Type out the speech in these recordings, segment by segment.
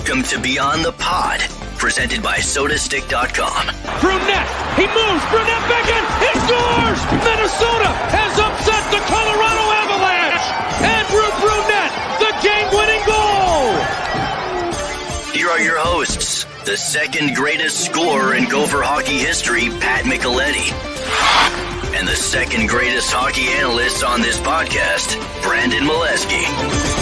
Welcome to Beyond the Pod, presented by Sodastick.com. Brunette, he moves, Brunette back in, he scores! Minnesota has upset the Colorado Avalanche! Andrew Brunette, the game-winning goal! Here are your hosts, the second greatest scorer in Gopher hockey history, Pat Micheletti, and the second greatest hockey analyst on this podcast, Brandon Mileski.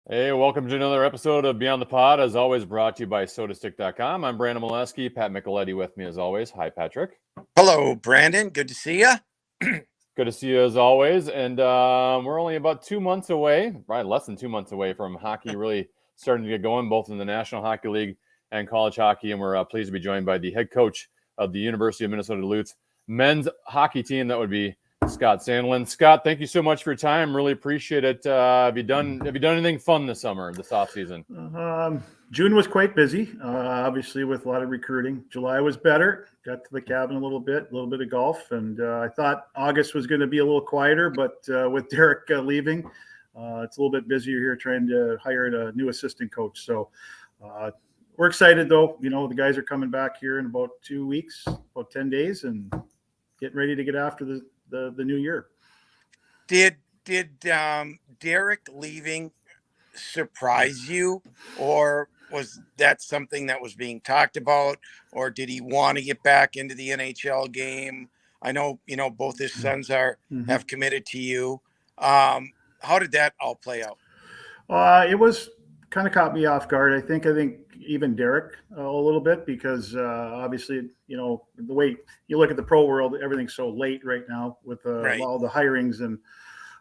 Hey, welcome to another episode of Beyond the Pod, as always brought to you by Sodastick.com. I'm Brandon Mileski, Pat Micheletti with me as always. Hi, Patrick. Hello, Brandon. Good to see you. Good to see you as always. And we're only about 2 months away, probably less than 2 months away from hockey really starting to get going, both in the National Hockey League and college hockey. And we're pleased to be joined by the head coach of the University of Minnesota Duluth men's hockey team. That would be Scott Sandelin. Scott, thank you so much for your time. Really appreciate it. Have you done anything fun this summer, this off season? June was quite busy, obviously with a lot of recruiting. July was better. Got to the cabin a little bit of golf, and I thought August was going to be a little quieter, but with Derek leaving, it's a little bit busier here trying to hire a new assistant coach. So we're excited, though. You know, the guys are coming back here in about 2 weeks, about 10 days, and getting ready to get after the new year. Did Derek leaving surprise you, or was that something that was being talked about, or did he want to get back into the NHL game? I know, both his sons have committed to you. How did that all play out? It was kind of caught me off guard. I think even Derek a little bit, because obviously, the way you look at the pro world, everything's so late right now with all the hirings, and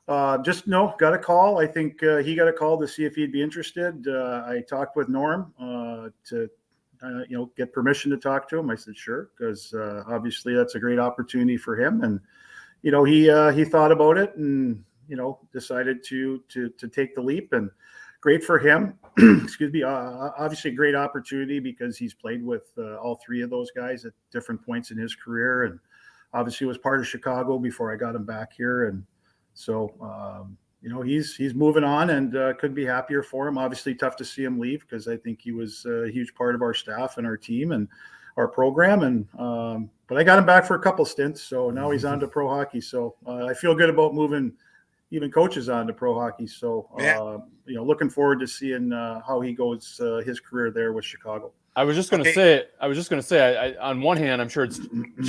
got a call. I think he got a call to see if he'd be interested. I talked with Norm to get permission to talk to him. I said sure, because obviously that's a great opportunity for him, and he thought about it and decided to take the leap, and great for him. Excuse me. Obviously a great opportunity because he's played with all three of those guys at different points in his career, and obviously was part of Chicago before I got him back here. And so, he's moving on, and couldn't be happier for him. Obviously tough to see him leave, because I think he was a huge part of our staff and our team and our program. And, but I got him back for a couple stints. So now he's on to pro hockey. So I feel good about moving even coaches on to pro hockey. So, looking forward to seeing how he goes his career there with Chicago. I was just going to say, on one hand, I'm sure it's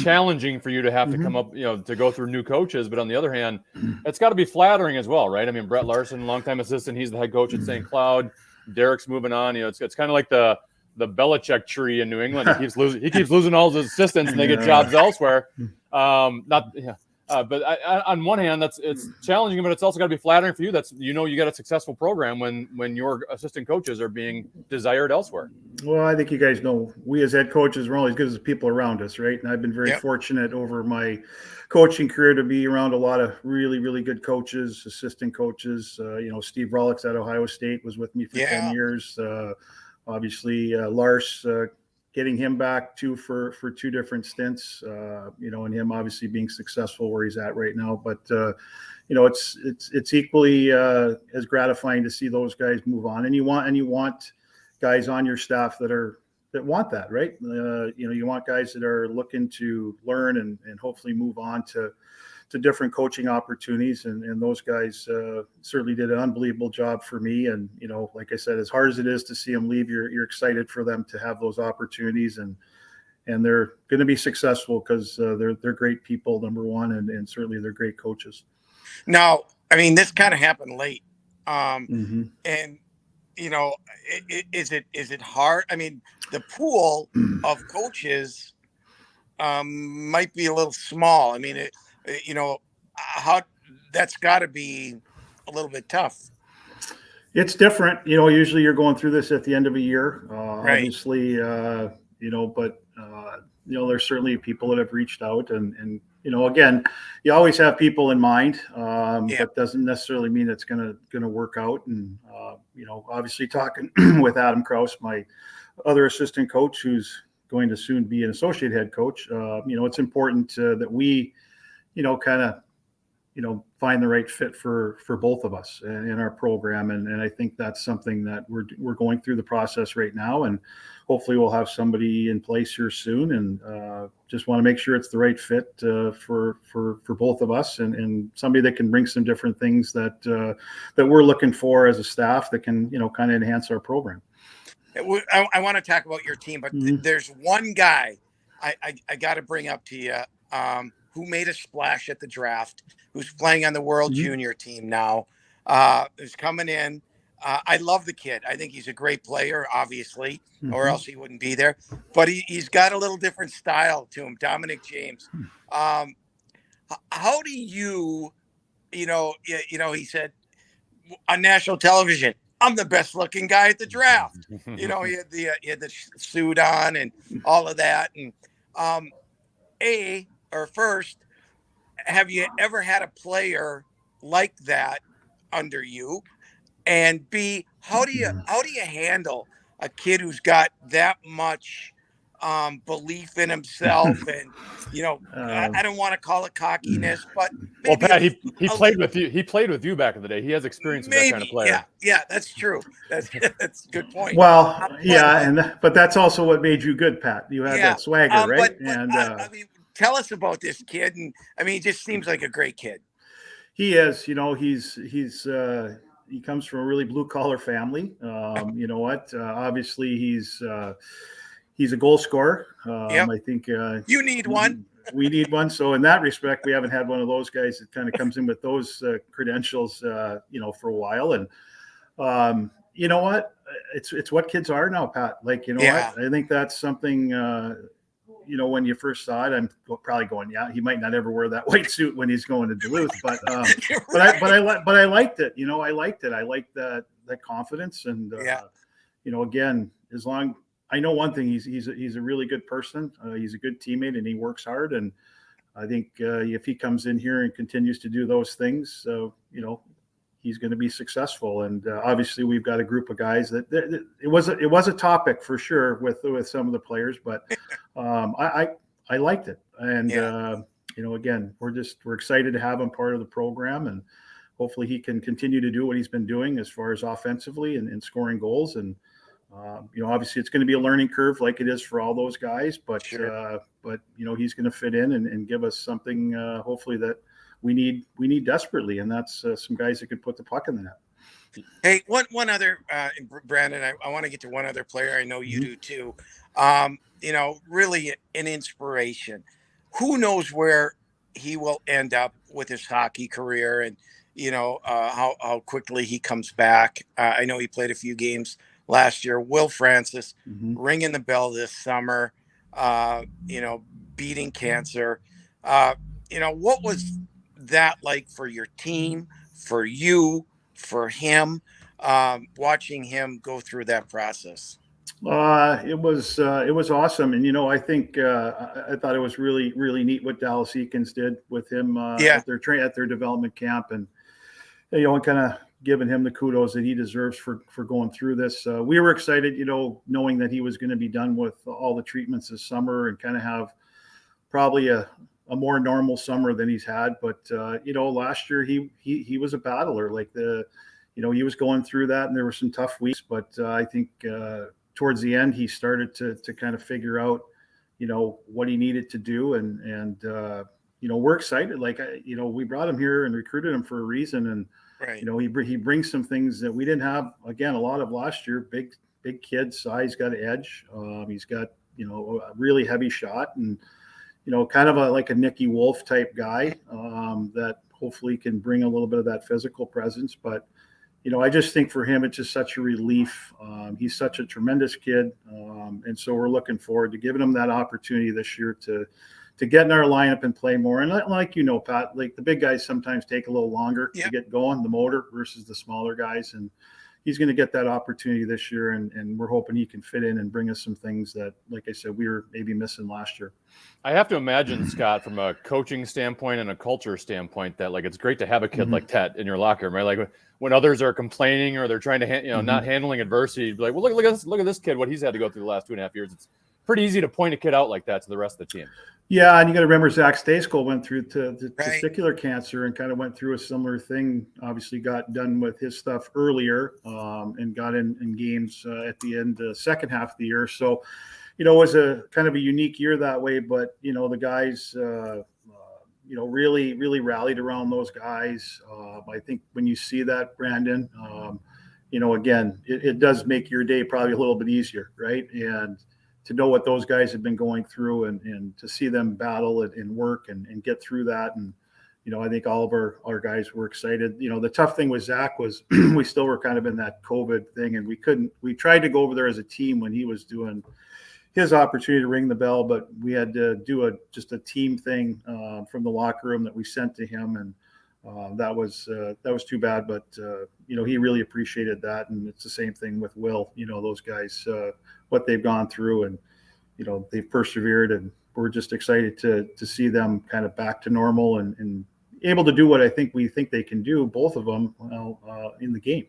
challenging for you to have to come up, to go through new coaches. But on the other hand, it's got to be flattering as well, right? I mean, Brett Larson, longtime assistant, he's the head coach at St. Cloud. Derek's moving on. It's kind of like the Belichick tree in New England. He keeps losing all his assistants, and they get jobs elsewhere. But on one hand, it's challenging, but it's also got to be flattering for you. You got a successful program when your assistant coaches are being desired elsewhere. Well, I think you guys know we as head coaches, we're only as good as the people around us, right? And I've been very fortunate over my coaching career to be around a lot of really, really good coaches, assistant coaches. Steve Rollicks at Ohio State was with me for 10 years. Obviously, Lars. Getting him back too for two different stints, and him obviously being successful where he's at right now. But it's equally as gratifying to see those guys move on. And you want guys on your staff that want that, right? You want guys that are looking to learn and hopefully move on to different coaching opportunities. And those guys certainly did an unbelievable job for me. And, like I said, as hard as it is to see them leave, you're excited for them to have those opportunities, and they're going to be successful because they're great people, number one, and certainly they're great coaches. Now, I mean, this kind of happened late. And, is it hard? I mean, the pool of coaches might be a little small. I mean, how that's got to be a little bit tough. It's different. Usually you're going through this at the end of a year, right. Obviously, but there's certainly people that have reached out and again, you always have people in mind, but doesn't necessarily mean it's going to work out. And, obviously talking with Adam Kraus, my other assistant coach, who's going to soon be an associate head coach, it's important that we, kind of find the right fit for both of us in our program. And I think that's something that we're going through the process right now, and hopefully we'll have somebody in place here soon. And just want to make sure it's the right fit for both of us, and somebody that can bring some different things that we're looking for as a staff that can, kind of enhance our program. I want to talk about your team, but there's one guy I got to bring up to you who made a splash at the draft, who's playing on the World Junior team now, who's coming in. I love the kid. I think he's a great player, obviously, or else he wouldn't be there. But he's got a little different style to him, Dominic James. How do you, he said on national television, I'm the best looking guy at the draft. He had the suit on and all of that. And first, have you ever had a player like that under you? And B, how do you handle a kid who's got that much belief in himself? And I don't want to call it cockiness, but maybe Pat, he played with you. He played with you back in the day. He has experience with that kind of player. Yeah, that's true. That's a good point. Well, but that's also what made you good, Pat. You had that swagger, right? But tell us about this kid. And he just seems like a great kid. He is. He comes from a really blue collar family. Obviously he's a goal scorer. I think you need one. We need one. So in that respect, we haven't had one of those guys that kind of comes in with those credentials, for a while. And you know what? It's what kids are now, Pat. What? I think that's something. When you first saw it, I'm probably going, he might not ever wear that white suit when he's going to Duluth, but I liked it. I liked it. I liked that confidence, and again, as long I know one thing, he's a really good person. He's a good teammate, and he works hard. And I think if he comes in here and continues to do those things, he's going to be successful. And obviously, we've got a group of guys that it was a topic for sure with some of the players, but I liked it. And again, we're excited to have him part of the program, and hopefully he can continue to do what he's been doing as far as offensively and scoring goals. And obviously it's going to be a learning curve like it is for all those guys, but sure. He's going to fit in and give us something hopefully that we need desperately, and that's some guys that could put the puck in the net. Hey, one other, Brandon, I want to get to one other player. I know you do too. Really an inspiration. Who knows where he will end up with his hockey career, and how quickly he comes back. I know he played a few games last year. Will Francis ringing the bell this summer, beating cancer. What was that like for your team, for you, for him, watching him go through that process? It was awesome. And, I think I thought it was really, really neat what Dallas Eakins did with him at their development camp, and, and kind of giving him the kudos that he deserves for going through this. We were excited, knowing that he was going to be done with all the treatments this summer and kind of have probably a more normal summer than he's had. But, last year he was a battler. He was going through that, and there were some tough weeks, but I think towards the end, he started to kind of figure out, what he needed to do. And we're excited. We brought him here and recruited him for a reason. And, right. He brings some things that we didn't have, again, a lot of last year. Big kid, size, got edge. He's got, a really heavy shot, and, kind of like a Nicky Wolf type guy that hopefully can bring a little bit of that physical presence. But, I just think for him, it's just such a relief. He's such a tremendous kid. And so we're looking forward to giving him that opportunity this year to get in our lineup and play more. And like, Pat, like the big guys sometimes take a little longer to get going, the motor versus the smaller guys. And he's going to get that opportunity this year. And we're hoping he can fit in and bring us some things that, like I said, we were maybe missing last year. I have to imagine, Scott, from a coaching standpoint and a culture standpoint, that it's great to have a kid like that in your locker room, right? Like when others are complaining or they're trying to, not handling adversity, be like, well, look at this kid, what he's had to go through the last 2.5 years. It's pretty easy to point a kid out like that to the rest of the team. Yeah, and you got to remember Zach Stejskal went through Right. testicular cancer and kind of went through a similar thing. Obviously, got done with his stuff earlier and got in games at the end, second half of the year. So, it was a kind of a unique year that way. But the guys, really, really rallied around those guys. I think when you see that, Brandon, again, it does make your day probably a little bit easier, right? And to know what those guys have been going through and to see them battle it and work and get through that. And, I think all of our guys were excited. The tough thing with Zach was we still were kind of in that COVID thing, and we tried to go over there as a team when he was doing his opportunity to ring the bell, but we had to do just a team thing from the locker room that we sent to him. And that was too bad, but he really appreciated that. And it's the same thing with Will, those guys, what they've gone through, and they've persevered, and we're just excited to see them kind of back to normal and able to do what we think they can do, both of them, in the game.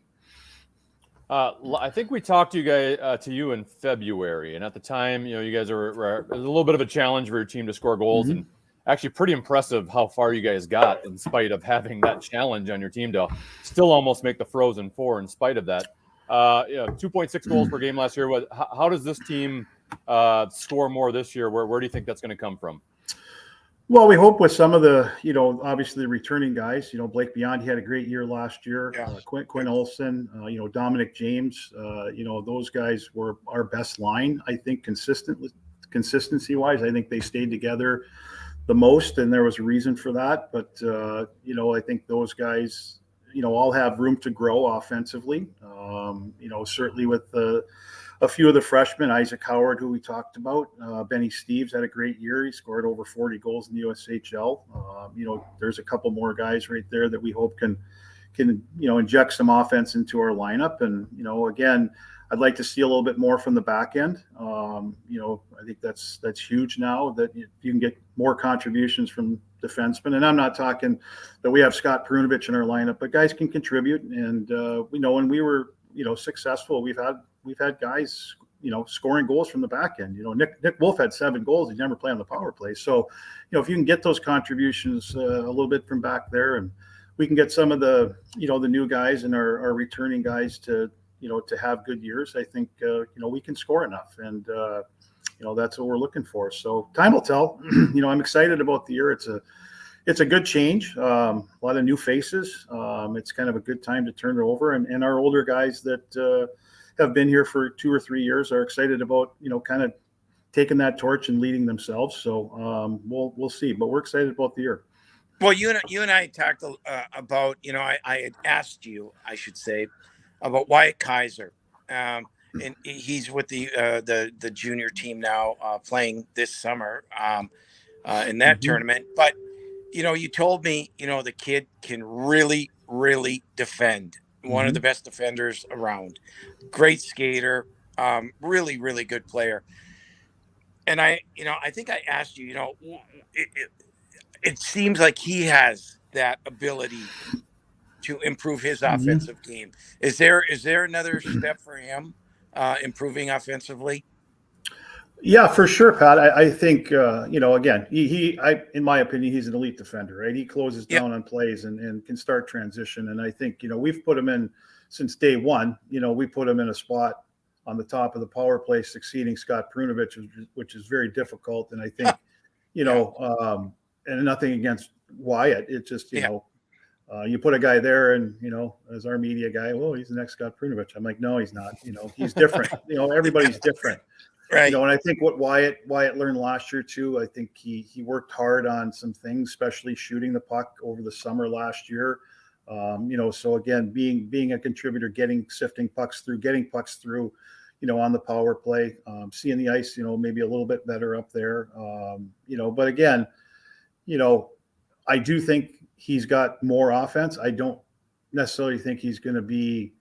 I think we talked to you in February, and at the time, you guys were it was a little bit of a challenge for your team to score goals, and actually pretty impressive how far you guys got in spite of having that challenge on your team to still almost make the Frozen Four in spite of that. 2.6 goals per game last year. How does this team score more this year? Where do you think that's going to come from? Well, we hope with some of the, obviously the returning guys, Blake Beyond, he had a great year last year. Yeah. Quinn Olson, Dominic James, those guys were our best line, I think, consistency wise. I think they stayed together the most, and there was a reason for that. But, I think those guys, all have room to grow offensively. Certainly with a few of the freshmen, Isaac Howard, who we talked about, Benny Steves had a great year. He scored over 40 goals in the USHL. There's a couple more guys right there that we hope can inject some offense into our lineup. And, again, I'd like to see a little bit more from the back end. I think that's huge now that you can get more contributions from defensemen. And I'm not talking that we have Scott Prunovich in our lineup, but guys can contribute. And when we were successful, we've had guys scoring goals from the back end. Nick Wolf had 7 goals. He never played on the power play. So if you can get those contributions a little bit from back there, and we can get some of the the new guys and our returning guys to have good years, I think we can score enough. And that's what we're looking for. So time will tell. I'm excited about the year. It's a good change. A lot of new faces. It's kind of a good time to turn it over. And our older guys that have been here for 2 or 3 years are excited about, kind of taking that torch and leading themselves. So we'll see. But we're excited about the year. Well, you and I talked about, I had asked you, I should say, about Wyatt Kaiser. And he's with the junior team now, playing this summer in that tournament. But you told me, the kid can really, really defend. One of the best defenders around. Great skater, really, really good player. And I think I asked you, it seems like he has that ability to improve his offensive game. Is there another step for him improving offensively? Yeah, for sure, Pat. I think again, he in my opinion, he's an elite defender, right? He closes down on plays and can start transition. And I think we've put him in since day one. We put him in a spot on the top of the power play, succeeding Scott Prunovich, which is very difficult. And I think and nothing against Wyatt. It's just you put a guy there, and as our media guy, well, he's the next Scott Prunovich. I'm like, no, he's not. He's different. Everybody's different. Right. And I think what Wyatt learned last year too, I think he worked hard on some things, especially shooting the puck over the summer last year. So again, being a contributor, sifting pucks through, getting pucks through, on the power play, seeing the ice, maybe a little bit better up there. But again, I do think he's got more offense. I don't necessarily think he's going to be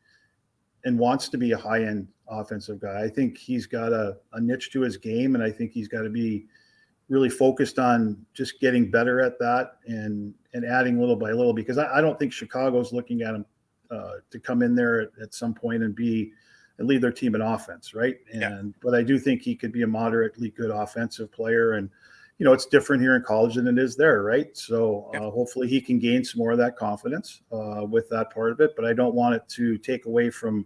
and wants to be a high-end offensive guy. I think he's got a niche to his game, and I think he's got to be really focused on just getting better at that and adding little by little, because I don't think Chicago's looking at him to come in there at some point and be and lead their team in offense, right? But I do think he could be a moderately good offensive player, and it's different here in college than it is there, right? So hopefully he can gain some more of that confidence with that part of it. But I don't want it to take away from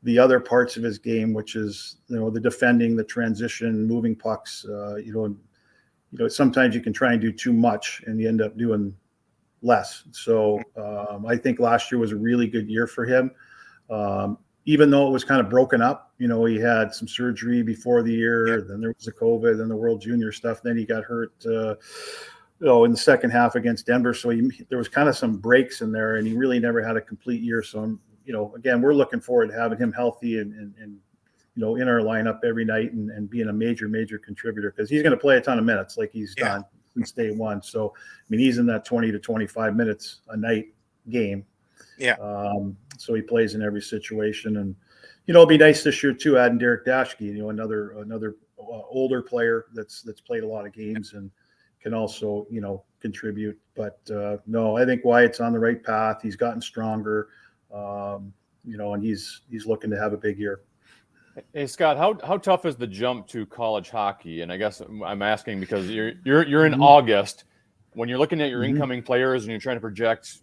the other parts of his game, which is the defending, the transition, moving pucks. Sometimes you can try and do too much, and you end up doing less. So I think last year was a really good year for him. Even though it was kind of broken up, he had some surgery before the year, then there was the COVID, then the World Junior stuff. Then he got hurt, in the second half against Denver. So there was kind of some breaks in there, and he really never had a complete year. So, again, we're looking forward to having him healthy and in our lineup every night and being a major, major contributor, because he's going to play a ton of minutes like he's done since day one. So, he's in that 20 to 25 minutes a night game. So he plays in every situation, and it'll be nice this year too, adding Derek Dashke, another older player that's played a lot of games and can also contribute. But no, I think Wyatt's on the right path. He's gotten stronger, and he's looking to have a big year. Hey Scott, how tough is the jump to college hockey? And I guess I'm asking because you're in August. When you're looking at your incoming players and you're trying to project,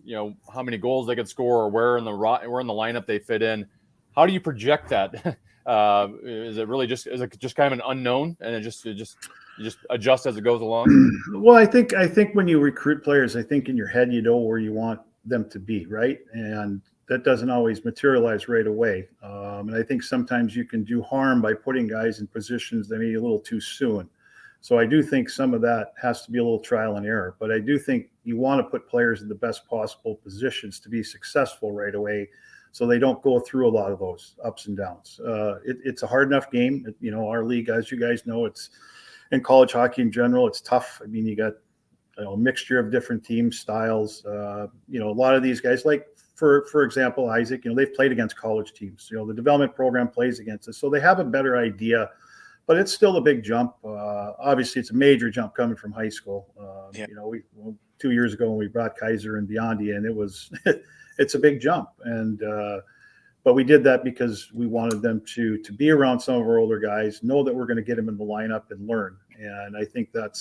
how many goals they could score or where in the lineup they fit in, how do you project that? Is it just kind of an unknown, and you just adjust as it goes along? Well, I think when you recruit players, I think in your head you know where you want them to be, right? And that doesn't always materialize right away. And I think sometimes you can do harm by putting guys in positions that may be a little too soon. So I do think some of that has to be a little trial and error, but I do think you want to put players in the best possible positions to be successful right away, so they don't go through a lot of those ups and downs. It's a hard enough game. Our league, as you guys know, it's in college hockey in general, it's tough. You got a mixture of different team styles. A lot of these guys, like for example, Isaac, they've played against college teams. The development program plays against us, so they have a better idea. But it's still a big jump. Obviously, it's a major jump coming from high school. 2 years ago when we brought Kaiser and Biondi in, it's a big jump. And but we did that because we wanted them to be around some of our older guys, know that we're going to get them in the lineup and learn. And I think that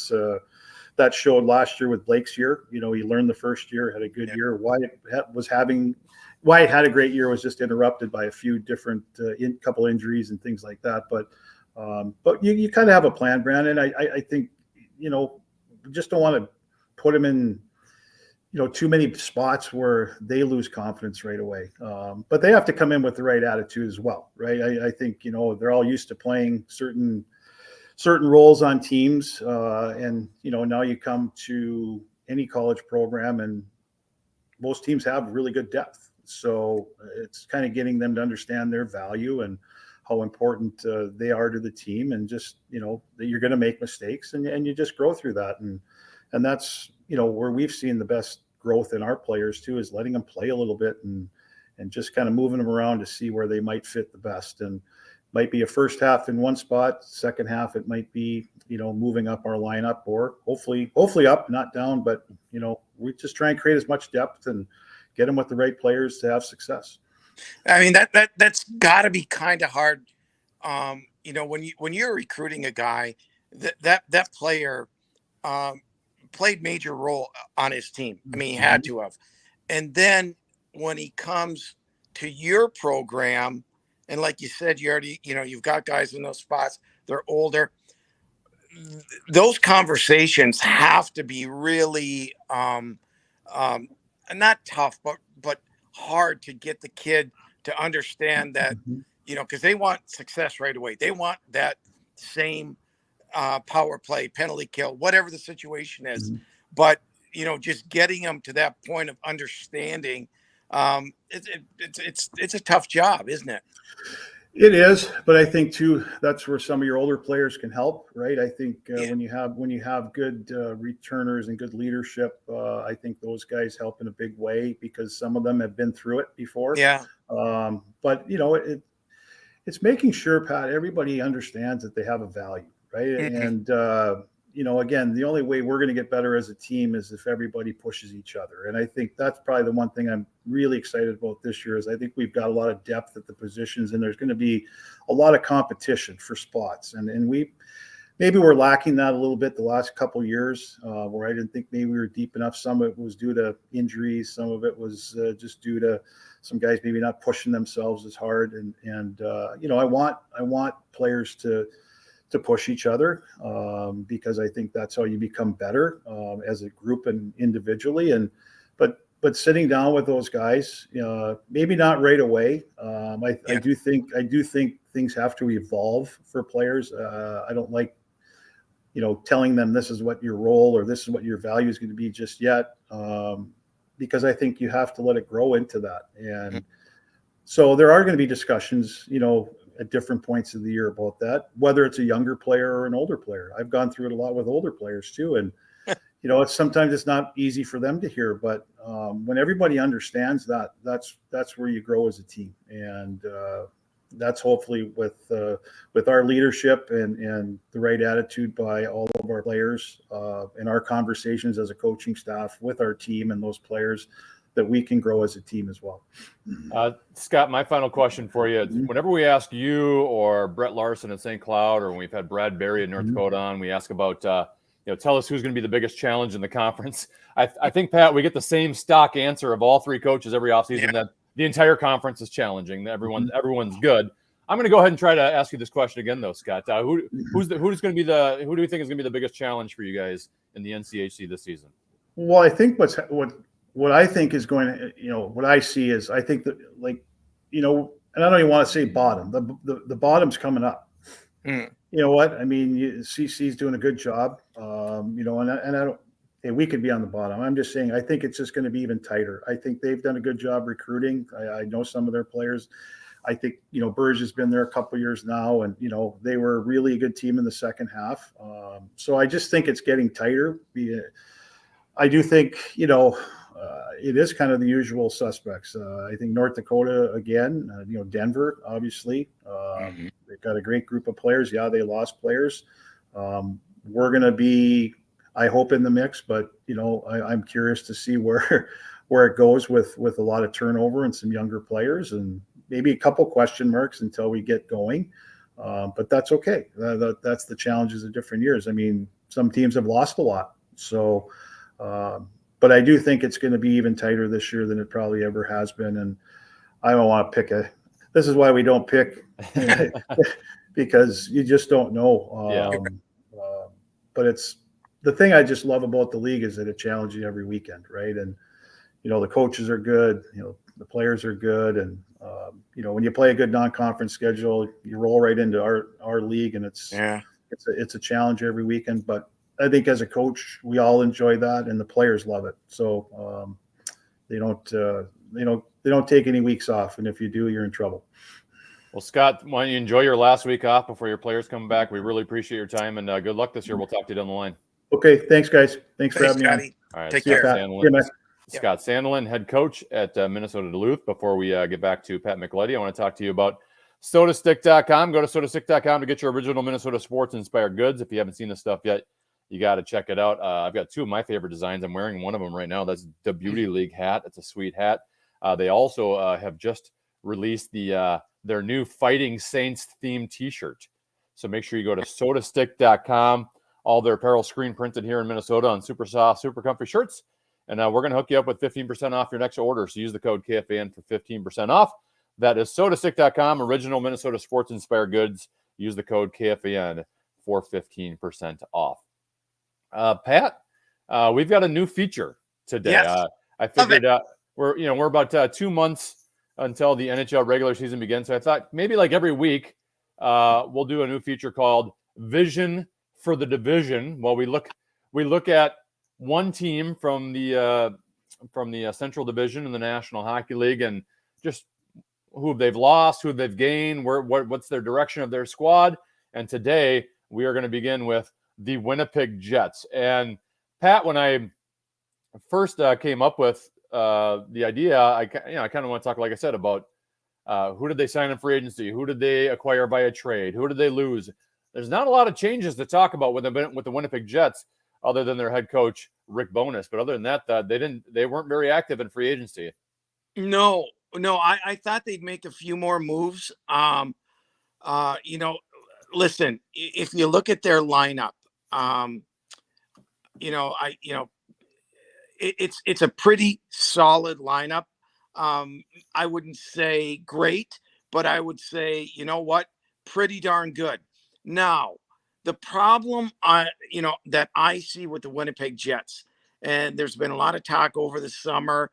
showed last year with Blake's year. He learned the first year, had a good year. Wyatt had a great year, was just interrupted by a few different couple injuries and things like that. But you kind of have a plan, Brandon. I think, just don't want to put them in, too many spots where they lose confidence right away. But they have to come in with the right attitude as well, right? I think, they're all used to playing certain roles on teams. And, now you come to any college program and most teams have really good depth. So it's kind of getting them to understand their value and how important they are to the team, and just, that you're going to make mistakes and you just grow through that. And that's, where we've seen the best growth in our players too, is letting them play a little bit and just kind of moving them around to see where they might fit the best. And might be a first half in one spot, second half, it might be, moving up our lineup, or hopefully up, not down, but, we just try and create as much depth and get them with the right players to have success. That's got to be kind of hard. When you're recruiting a guy, that player played major role on his team. He had to have. And then when he comes to your program, and like you said, you already, you've got guys in those spots, they're older. Those conversations have to be really not tough, but hard to get the kid to understand that, because they want success right away. They want that same power play, penalty kill, whatever the situation is. But, just getting them to that point of understanding, it's a tough job, isn't it? It is, but I think too, that's where some of your older players can help, right? I think when you have good returners and good leadership, I think those guys help in a big way, because some of them have been through it before. Yeah. But it's making sure, Pat, everybody understands that they have a value, right? And again, the only way we're going to get better as a team is if everybody pushes each other. And I think that's probably the one thing I'm really excited about this year is I think we've got a lot of depth at the positions, and there's going to be a lot of competition for spots. And maybe we're lacking that a little bit the last couple of years, where I didn't think maybe we were deep enough. Some of it was due to injuries. Some of it was just due to some guys maybe not pushing themselves as hard. And I want players to push each other, because I think that's how you become better as a group and individually. But sitting down with those guys, maybe not right away. I do think things have to evolve for players. I don't like, telling them this is what your role or this is what your value is going to be just yet, because I think you have to let it grow into that. And so there are going to be discussions, at different points of the year about that, whether it's a younger player or an older player. I've gone through it a lot with older players too. And, sometimes it's not easy for them to hear, but when everybody understands that, that's where you grow as a team. And that's hopefully with our leadership and the right attitude by all of our players, and our conversations as a coaching staff with our team and those players, that we can grow as a team as well. Scott, my final question for you. Whenever we ask you or Brett Larson at St. Cloud, or when we've had Brad Berry in North Dakota on, we ask about, tell us who's going to be the biggest challenge in the conference. I think, Pat, we get the same stock answer of all three coaches every offseason that the entire conference is challenging. Everyone's good. I'm going to go ahead and try to ask you this question again, though, Scott. Who do you think is going to be the biggest challenge for you guys in the NCHC this season? Well, I think what I think is going to, what I see is, I think that, and I don't even want to say bottom. The bottom's coming up. You know what? I mean, CC's doing a good job. And I don't. Hey, we could be on the bottom. I'm just saying, I think it's just going to be even tighter. I think they've done a good job recruiting. I know some of their players. I think, Burge has been there a couple of years now, and, they were a really good team in the second half. So I just think it's getting tighter. I do think, it is kind of the usual suspects. I think North Dakota, again, Denver, obviously. They've got a great group of players. Yeah, they lost players. We're going to be, I hope, in the mix, but, I'm curious to see where it goes with a lot of turnover and some younger players, and maybe a couple question marks until we get going. But that's okay. That's the challenges of different years. I mean, some teams have lost a lot. So, but I do think it's going to be even tighter this year than it probably ever has been. And I don't want to pick this is why we don't pick, because you just don't know. But it's the thing I just love about the league is that it challenges you every weekend. Right. And, the coaches are good, the players are good. And, when you play a good non-conference schedule, you roll right into our league, and it's a challenge every weekend. But I think as a coach, we all enjoy that, and the players love it. So they don't take any weeks off, and if you do, you're in trouble. Well, Scott, why don't you enjoy your last week off before your players come back? We really appreciate your time, and good luck this year. We'll talk to you down the line. Okay, thanks, guys. Thanks for having me on. All right, take care. Scott Sandelin, head coach at Minnesota Duluth. Before we get back to Pat Micheletti, I want to talk to you about Sodastick.com. Go to Sodastick.com to get your original Minnesota sports-inspired goods. If you haven't seen this stuff yet, you got to check it out. I've got two of my favorite designs. I'm wearing one of them right now. That's the Beauty League hat. It's a sweet hat. They also have just released their new Fighting Saints themed T-shirt. So make sure you go to Sodastick.com. All their apparel screen printed here in Minnesota on super soft, super comfy shirts. And we're going to hook you up with 15% off your next order. So use the code KFAN for 15% off. That is Sodastick.com, original Minnesota sports-inspired goods. Use the code KFAN for 15% off. Pat, we've got a new feature today. Yes. I figured we're about 2 months until the NHL regular season begins. So I thought maybe like every week we'll do a new feature called Vision for the Division. Well, we look at one team from the Central Division in the National Hockey League, and just who they've lost, who they've gained, what's their direction of their squad. And today we are going to begin with the Winnipeg Jets. And Pat, when I first came up with the idea, I kind of want to talk, like I said, about who did they sign in free agency, who did they acquire via trade, who did they lose. there's not a lot of changes to talk about with the Winnipeg Jets, other than their head coach Rick Bowness. But other than that, they weren't very active in free agency. No, I thought they'd make a few more moves. Listen, if you look at their lineup, it's a pretty solid lineup. I wouldn't say great, but I would say, you know what, pretty darn good. Now, the problem that I see with the Winnipeg Jets, and there's been a lot of talk over the summer.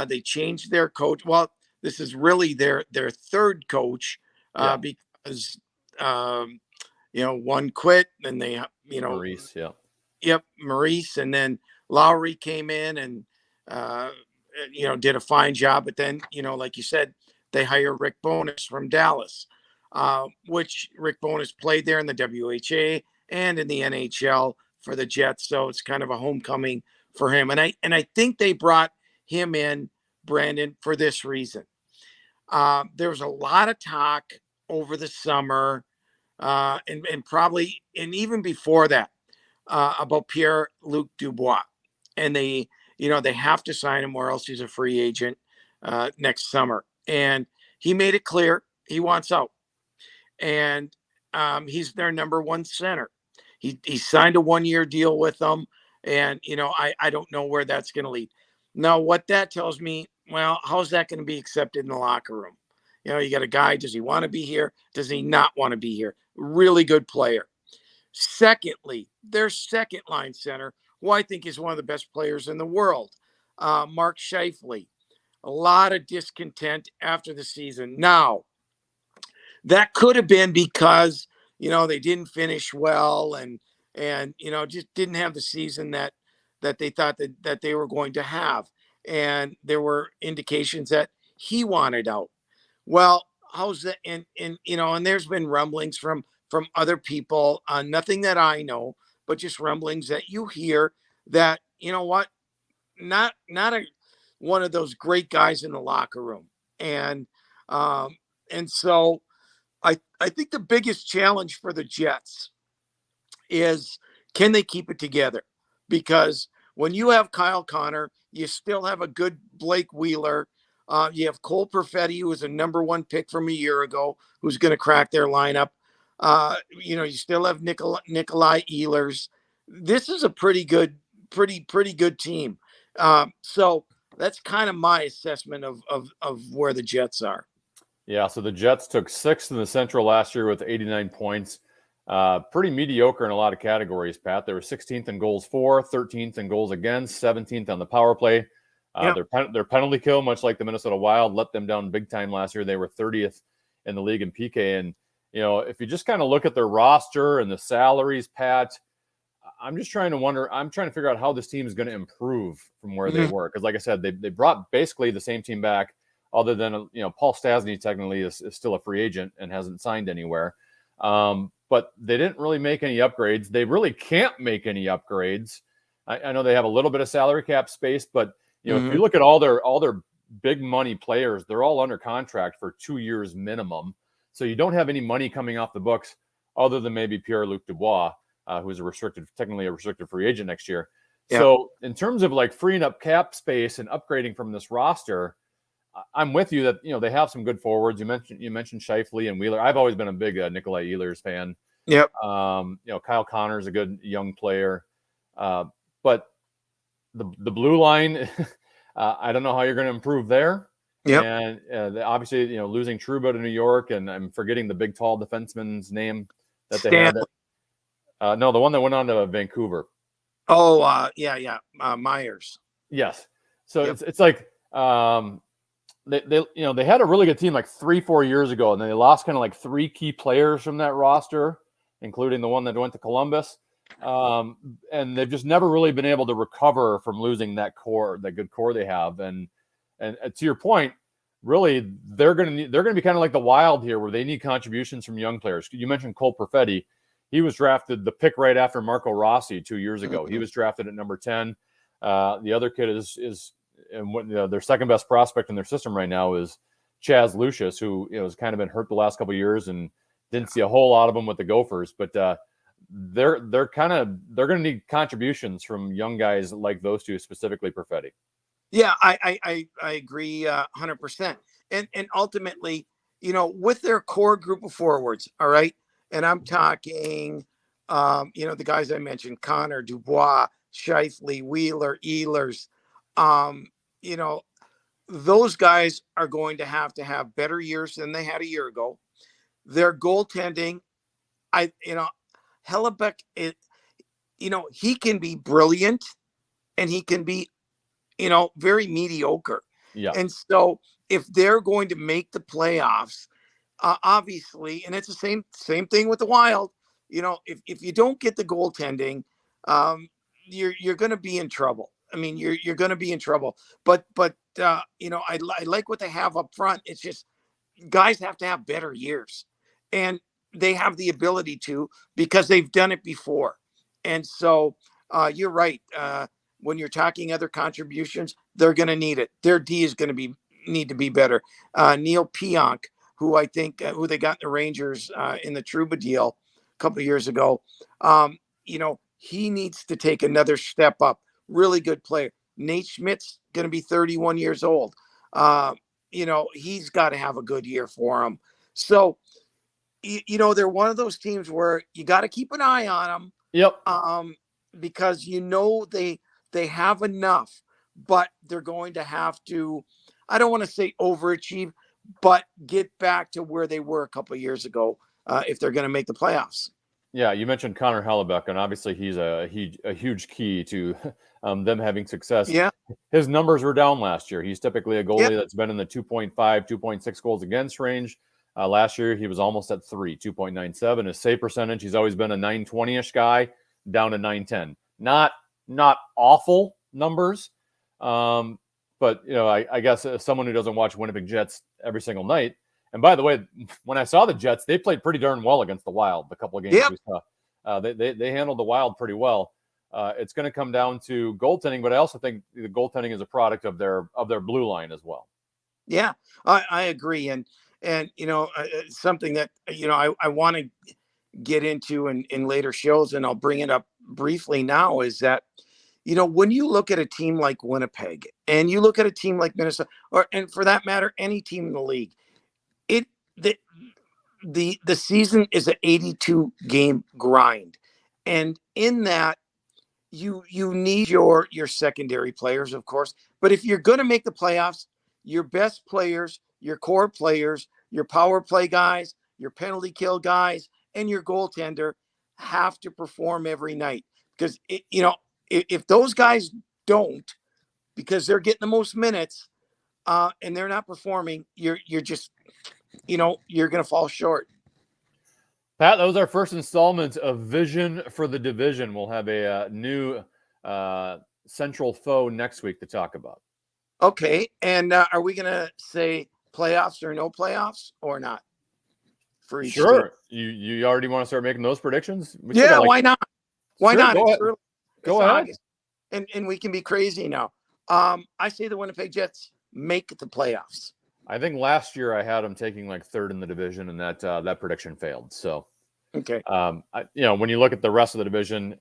They changed their coach. Well, this is really their third coach because one quit, and they Maurice, yeah. Yep, Maurice, and then Lowry came in and did a fine job. But then, like you said, they hire Rick Bowness from Dallas, which Rick Bowness played there in the WHA and in the NHL for the Jets. So it's kind of a homecoming for him. And I think they brought him in, Brandon, for this reason. There was a lot of talk over the summer and even before that about Pierre-Luc Dubois. And they have to sign him or else he's a free agent next summer. And he made it clear he wants out. And he's their number one center. He signed a 1-year deal with them. And, I don't know where that's going to lead. Now, what that tells me, well, how's that going to be accepted in the locker room? You got a guy, does he want to be here? Does he not want to be here? Really good player. Secondly, their second line center, who I think is one of the best players in the world, Mark Scheifele. A lot of discontent after the season. Now, that could have been because, they didn't finish well and just didn't have the season that they thought that they were going to have. And there were indications that he wanted out. Well, how's that? And there's been rumblings from other people, nothing that I know, but just rumblings that you hear that, not one of those great guys in the locker room. And so I think the biggest challenge for the Jets is, can they keep it together? Because when you have Kyle Connor, you still have a good Blake Wheeler. You have Cole Perfetti, who was a number one pick from a year ago, who's going to crack their lineup. You still have Nikolai Ehlers. This is a pretty good team. So that's kind of my assessment of where the Jets are. Yeah, so the Jets took 6th in the Central last year with 89 points. Pretty mediocre in a lot of categories, Pat. They were 16th in goals for, 13th in goals against, 17th on the power play. Their penalty kill, much like the Minnesota Wild, let them down big time last year. They were 30th in the league in PK. And, if you just kind of look at their roster and the salaries, Pat, I'm trying to figure out how this team is going to improve from where they were. Because like I said, they brought basically the same team back, other than, Paul Stastny technically is still a free agent and hasn't signed anywhere. But they didn't really make any upgrades. They really can't make any upgrades. I know they have a little bit of salary cap space, but if you look at all their big money players, they're all under contract for 2 years minimum. So you don't have any money coming off the books other than maybe Pierre-Luc Dubois, who's technically a restricted free agent next year. Yeah. So in terms of like freeing up cap space and upgrading from this roster, I'm with you that, they have some good forwards. You mentioned Scheifele and Wheeler. I've always been a big Nikolai Ehlers fan. Yep. Kyle Connor's a good young player. But the blue line, I don't know how you're going to improve there. Yep. And obviously, losing Trouba to New York, and I'm forgetting the big, tall defenseman's name that they had. No, the one that went on to Vancouver. Oh, Myers. Yes. So it's like they had a really good team like 3-4 years ago, and then they lost kind of like 3 key players from that roster, including the one that went to Columbus. And they've just never really been able to recover from losing that good core they have. And to your point, really, they're going to be kind of like the Wild here, where they need contributions from young players. You mentioned Cole Perfetti. He was drafted the pick right after Marco Rossi 2 years ago. He was drafted at number 10. The other kid is their second best prospect in their system right now is Chaz Lucius, who has kind of been hurt the last couple of years and Didn't see a whole lot of them with the Gophers, but they're going to need contributions from young guys like those two, specifically Perfetti. Yeah, I agree 100%. And ultimately, with their core group of forwards, all right, and I'm talking, the guys I mentioned, Connor, Dubois, Scheifele, Wheeler, Ehlers, those guys are going to have better years than they had a year ago. Their goaltending, Hellebuck, he can be brilliant and he can be, very mediocre. Yeah. And so if they're going to make the playoffs, obviously, and it's the same thing with the Wild, if you don't get the goaltending, you're going to be in trouble. I mean, you're going to be in trouble. But I like what they have up front. It's just guys have to have better years, and they have the ability to because they've done it before. And so you're right. When you're talking other contributions, they're going to need it. Their D is going to need to be better. Neil Pionk, who I think who they got in the Rangers in the Trouba deal a couple of years ago, he needs to take another step up. Really good player. Nate Schmidt's going to be 31 years old. He's got to have a good year for him. So, they're one of those teams where you got to keep an eye on them. Yep. Because they have enough, but they're going to have to, I don't want to say overachieve, but get back to where they were a couple of years ago if they're going to make the playoffs. Yeah, you mentioned Connor Hellebuck, and obviously he's a huge key to them having success. Yeah. His numbers were down last year. He's typically a goalie that's been in the 2.5, 2.6 goals against range. Last year, he was almost at 2.97. His save percentage, he's always been a 920-ish guy, down to 910. Not awful numbers, but I guess as someone who doesn't watch Winnipeg Jets every single night, and by the way, when I saw the Jets, they played pretty darn well against the Wild. The couple of games we saw, they handled the Wild pretty well. It's going to come down to goaltending, but I also think the goaltending is a product of their blue line as well. Yeah, I agree, and something that I want to get into in later shows, and I'll bring it up briefly now, is that when you look at a team like Winnipeg and you look at a team like Minnesota, and for that matter, any team in the league, the season is an 82 game grind, and in that you need your secondary players, of course, but if you're going to make the playoffs, your best players, your core players, your power play guys, your penalty kill guys, and your goaltender have to perform every night. Because if those guys don't, because they're getting the most minutes and they're not performing, you're just you're going to fall short. Pat, that was our first installment of Vision for the Division. We'll have a new central foe next week to talk about. Okay, and are we going to say playoffs or no playoffs or not? For each sure. Team? You already want to start making those predictions? Why not? Why not? Go ahead. August, and we can be crazy now. I say the Winnipeg Jets make the playoffs. I think last year I had them taking like third in the division, and that prediction failed. So, okay. When you look at the rest of the division,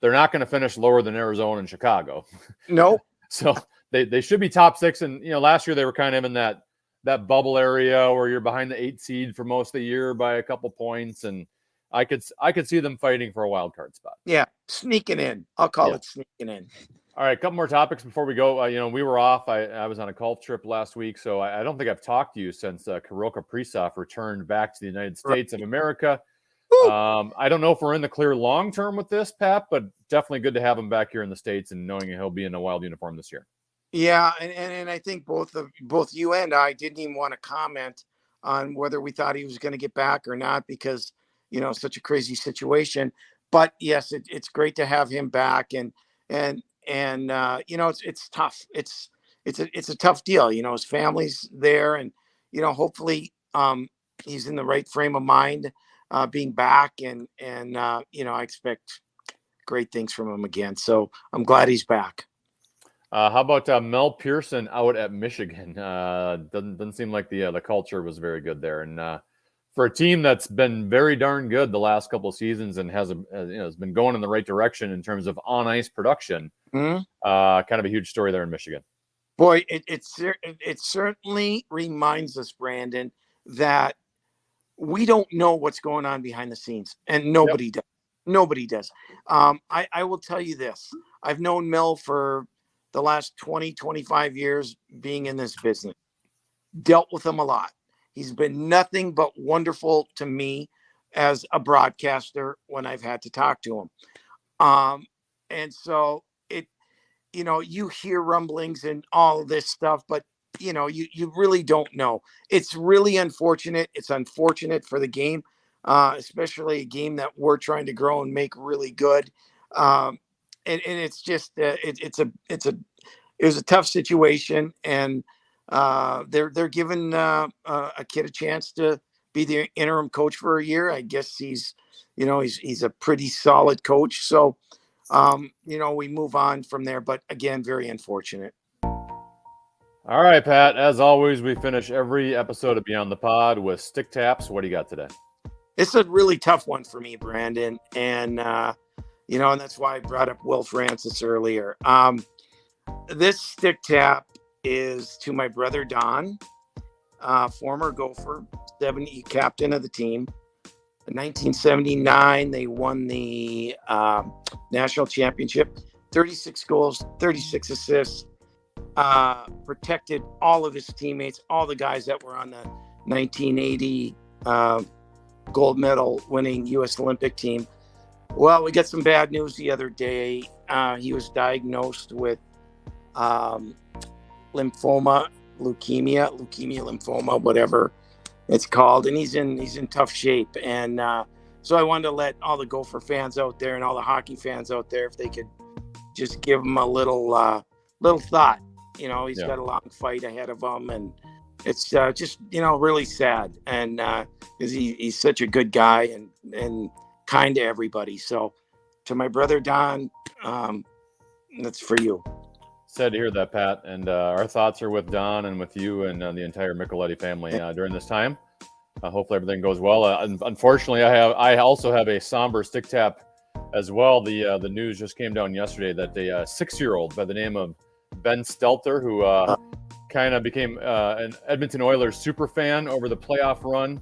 they're not going to finish lower than Arizona and Chicago. No. So they should be top six. And last year they were kind of in that bubble area where you're behind the 8 seed for most of the year by a couple points, and I could see them fighting for a wild card spot. Yeah, sneaking in. I'll call it sneaking in. All right, a couple more topics before we go. We were off. I was on a golf trip last week, so I don't think I've talked to you since Kirill Kaprizov returned back to the United States of America. I don't know if we're in the clear long term with this, Pat, but definitely good to have him back here in the States and knowing he'll be in a Wild uniform this year. Yeah, and I think both you and I didn't even want to comment on whether we thought he was going to get back or not because such a crazy situation. But yes, it's great to have him back, and it's tough. It's a tough deal. His family's there, and hopefully he's in the right frame of mind being back, and I expect great things from him again. So I'm glad he's back. How about Mel Pearson out at Michigan? Doesn't seem like the culture was very good there. And for a team that's been very darn good the last couple of seasons and has been going in the right direction in terms of on ice production. Mhm. Kind of a huge story there in Michigan. Boy, it certainly reminds us, Brandon, that we don't know what's going on behind the scenes, and nobody does. Nobody does. I will tell you this. I've known Mel for the last 20, 25 years being in this business, dealt with him a lot. He's been nothing but wonderful to me as a broadcaster when I've had to talk to him. And so you hear rumblings and all of this stuff, but you really don't know. It's really unfortunate. It's unfortunate for the game, especially a game that we're trying to grow and make really good. And it's just it was a tough situation, and they're giving a kid a chance to be the interim coach for a year. I guess he's a pretty solid coach. So we move on from there, but again, very unfortunate. All right, Pat, as always, we finish every episode of Beyond the Pod with stick taps. What do you got today? It's a really tough one for me, Brandon. And, and that's why I brought up Will Francis earlier. This stick tap is to my brother, Don, former Gopher, 70 captain of the team. In 1979, they won the national championship, 36 goals, 36 assists, protected all of his teammates, all the guys that were on the 1980 gold medal winning U.S. Olympic team. Well, we got some bad news the other day. He was diagnosed with lymphoma, lymphoma, whatever it's called, and he's in tough shape. And so I wanted to let all the Gopher fans out there and all the hockey fans out there, if they could just give him a little thought. He's got a long fight ahead of him, and it's just really sad. And because he's such a good guy and kind to everybody. So to my brother Don, that's for you. Sad to hear that, Pat. And our thoughts are with Don and with you and the entire Micheletti family during this time. Hopefully everything goes well. Unfortunately, I also have a somber stick tap as well. The news just came down yesterday that a 6-year-old by the name of Ben Stelter, who kind of became an Edmonton Oilers super fan over the playoff run.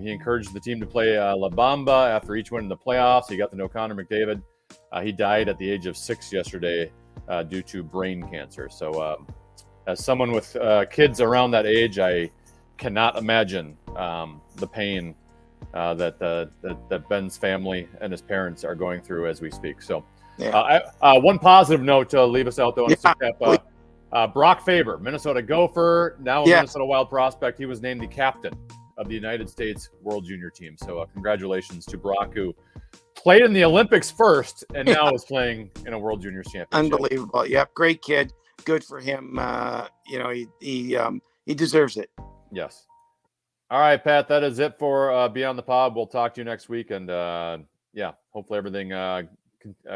He encouraged the team to play La Bamba after each win in the playoffs. He got to know Connor McDavid. He died at the age of 6 yesterday due to brain cancer. So as someone with kids around that age, I cannot imagine the pain that Ben's family and his parents are going through as we speak. So one positive note to leave us out, though, on Brock Faber, Minnesota Gopher, now a Minnesota Wild prospect. He was named the captain of the United States World Junior team. So congratulations to Brock, who played in the Olympics first and now is playing in a World Juniors championship. Unbelievable. Yep. Great kid. Good for him. He deserves it. Yes. All right, Pat, that is it for Beyond the Pod. We'll talk to you next week. And hopefully everything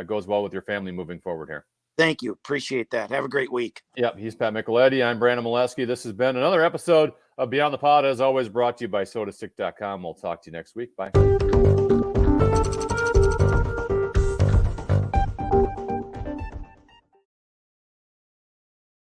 goes well with your family moving forward here. Thank you. Appreciate that. Have a great week. Yep. He's Pat Micheletti. I'm Brandon Mileski. This has been another episode of Beyond the Pod, as always, brought to you by Sodastick.com. We'll talk to you next week. Bye.